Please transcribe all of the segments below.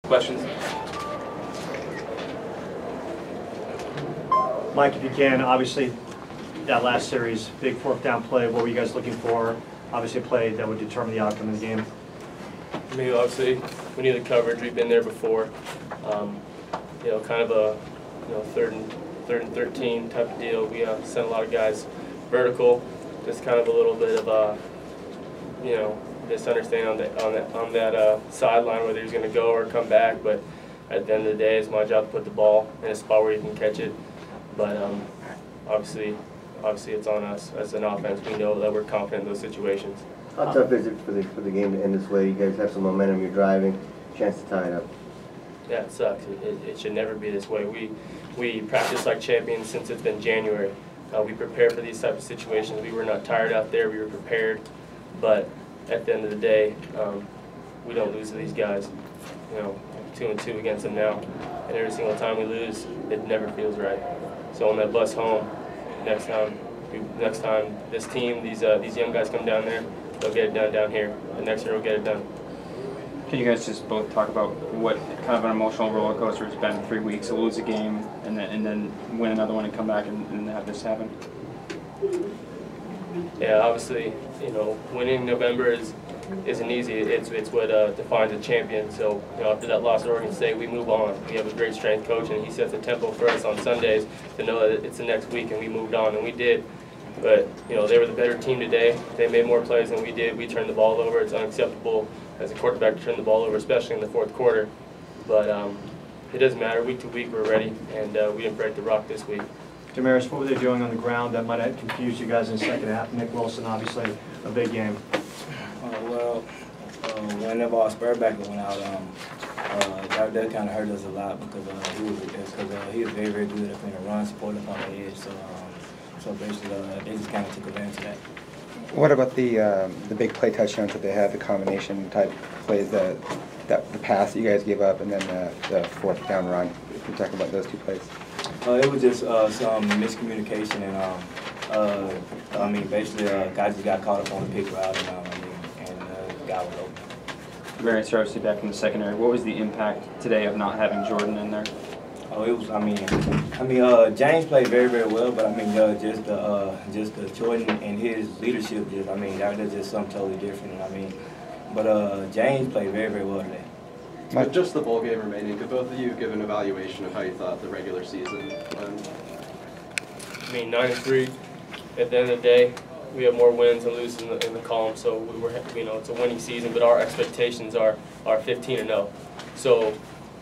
Questions? Mike, if you can, obviously that last series, big fourth down play, what were you guys looking for? Obviously a play that would determine the outcome of the game. I mean, obviously, we knew the coverage. We've been there before. You know, kind of a third and 13 type of deal. We sent a lot of guys vertical. Just kind of a little bit of a misunderstanding on that sideline whether he's going to go or come back. But at the end of the day, it's my job to put the ball in a spot where you can catch it. But obviously it's on us as an offense. We know that we're confident in those situations. How tough is it for the game to end this way? You guys have some momentum, you're driving, chance to tie it up. Yeah, it sucks. It should never be this way. We practice like champions since it's been January. We prepare for these types of situations. We were not tired out there. We were prepared. But at the end of the day, we don't lose to these guys. You know, 2-2 against them now. And every single time we lose, it never feels right. So on that bus home, next time this team, these young guys come down there, they'll get it done down here. The next year we'll get it done. Can you guys just both talk about what kind of an emotional roller coaster it's been 3 weeks to lose a game and then win another one and come back and have this happen? Yeah, obviously, you know, winning November isn't easy. It's what defines a champion. So, you know, after that loss at Oregon State, we move on. We have a great strength coach, and he sets a tempo for us on Sundays to know that it's the next week, and we moved on, and we did. But, you know, they were the better team today. They made more plays than we did. We turned the ball over. It's unacceptable as a quarterback to turn the ball over, especially in the fourth quarter. But it doesn't matter. Week to week, we're ready, and we didn't break the rock this week. Damaris, what were they doing on the ground that might have confused you guys in the second half? Nick Wilson, obviously a big game. When the ball spur back went out, that kind of hurt us a lot because he was very, very good up in the run, supported on the edge. So basically, they just kind of took advantage of that. What about the big play touchdowns that they had, the combination type plays, the pass that you guys gave up, and then the fourth down run? Can you talk about those two plays? It was just some miscommunication, and I mean, basically, guys just got caught up on the pick route, and the guy was open. Very obviously back in the secondary. What was the impact today of not having Jordan in there? Oh, it was. I mean, James played very, very well, but I mean, just the Jordan and his leadership. That's just something totally different. And I mean, but James played very, very well today. With just the bowl game remaining, could both of you give an evaluation of how you thought the regular season went? I mean, 9-3. At the end of the day, we have more wins and losses in the column, so it's a winning season. But our expectations are 15-0. So,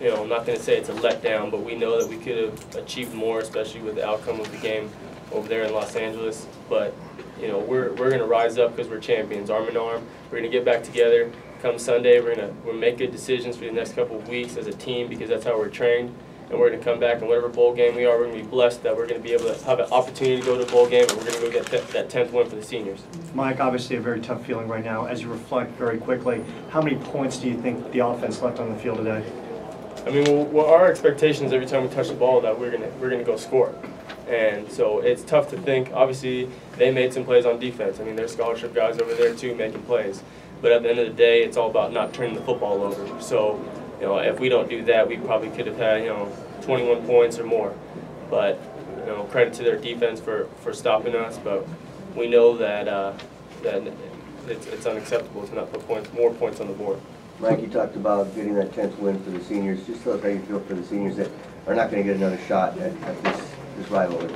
you know, I'm not going to say it's a letdown, but we know that we could have achieved more, especially with the outcome of the game over there in Los Angeles. But, you know, we're going to rise up because we're champions, arm in arm. We're going to get back together. Come Sunday, we'll make good decisions for the next couple of weeks as a team because that's how we're trained. And we're going to come back and whatever bowl game we are, we're going to be blessed that we're going to be able to have an opportunity to go to a bowl game, and we're going to go get that 10th win for the seniors. Mike, obviously a very tough feeling right now. As you reflect very quickly, how many points do you think the offense left on the field today? I mean, well, our expectations every time we touch the ball that we're gonna go score, and so it's tough to think. Obviously, they made some plays on defense. I mean, there's scholarship guys over there too making plays, but at the end of the day, it's all about not turning the football over. So, you know, if we don't do that, we probably could have had 21 points or more. But credit to their defense for stopping us. But we know that it's unacceptable to not put more points on the board. Mike, you talked about getting that 10th win for the seniors. Just tell us how you feel for the seniors that are not going to get another shot at this rivalry.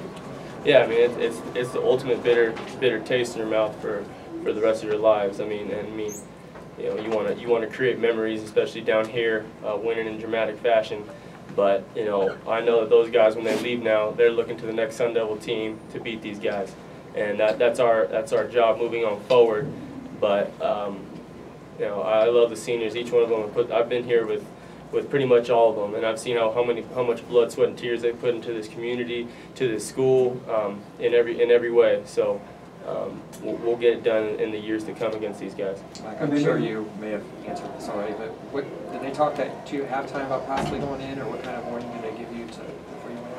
Yeah, I mean, it's the ultimate bitter taste in your mouth for the rest of your lives. I mean, you want to create memories, especially down here, winning in dramatic fashion. But I know that those guys, when they leave now, they're looking to the next Sun Devil team to beat these guys, and that's our job moving on forward. But I love the seniors. Each one of them. I've been here with pretty much all of them, and I've seen how much blood, sweat, and tears they put into this community, to this school, in every way. So we'll get it done in the years to come against these guys. Mike, I'm sure you may have answered this already, but did they talk to you at halftime about possibly going in, or what kind of warning did they give you before you went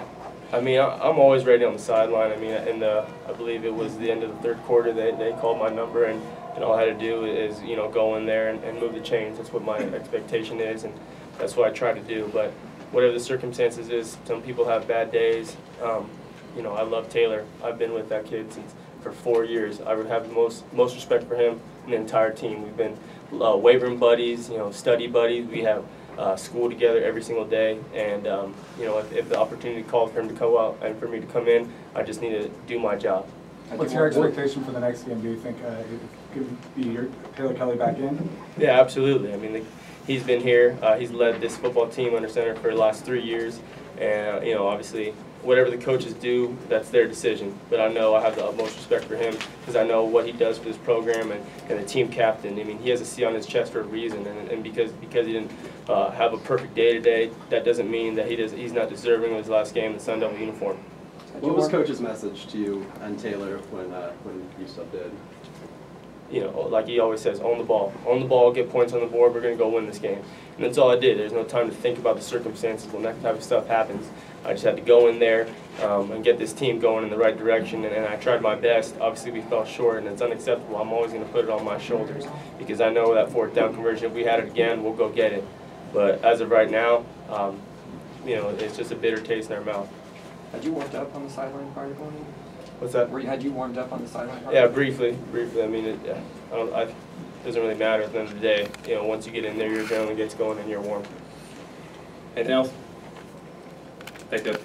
in? I mean, I'm always ready on the sideline. I mean, I believe it was the end of the third quarter. They called my number, and all I had to do is go in there and move the chains. That's what my expectation is, and that's what I try to do. But whatever the circumstances is, some people have bad days. You know, I love Taylor. I've been with that kid for 4 years. I would have the most respect for him and the entire team. We've been weight room buddies, you know, study buddies. We have school together every single day, and you know, if the opportunity called for him to go out and for me to come in, I just need to do my job. What's your expectation for the next game? Do you think it could be Taylor Kelly back in? Yeah, absolutely. I mean, he's been here. He's led this football team under center for the last 3 years, and you know, obviously, whatever the coaches do, that's their decision. But I know I have the utmost respect for him because I know what he does for this program and the team captain. I mean, he has a C on his chest for a reason, and because he didn't have a perfect day today, that doesn't mean that he's not deserving of his last game in the Sun Devil uniform. What was Coach's message to you and Taylor when you subbed in? You know, like he always says, on the ball, get points on the board, we're going to go win this game. And that's all I did. There's no time to think about the circumstances when that type of stuff happens. I just had to go in there and get this team going in the right direction, and I tried my best. Obviously, we fell short, and it's unacceptable. I'm always going to put it on my shoulders because I know that fourth down conversion, if we had it again, we'll go get it. But as of right now, you know, it's just a bitter taste in our mouth. Had you warmed up on the sideline prior to going in? What's that? Had you warmed up on the sideline? Yeah, briefly. I mean, it doesn't really matter at the end of the day. You know, once you get in there, your adrenaline gets going and you're warm. Anything else? Thank you.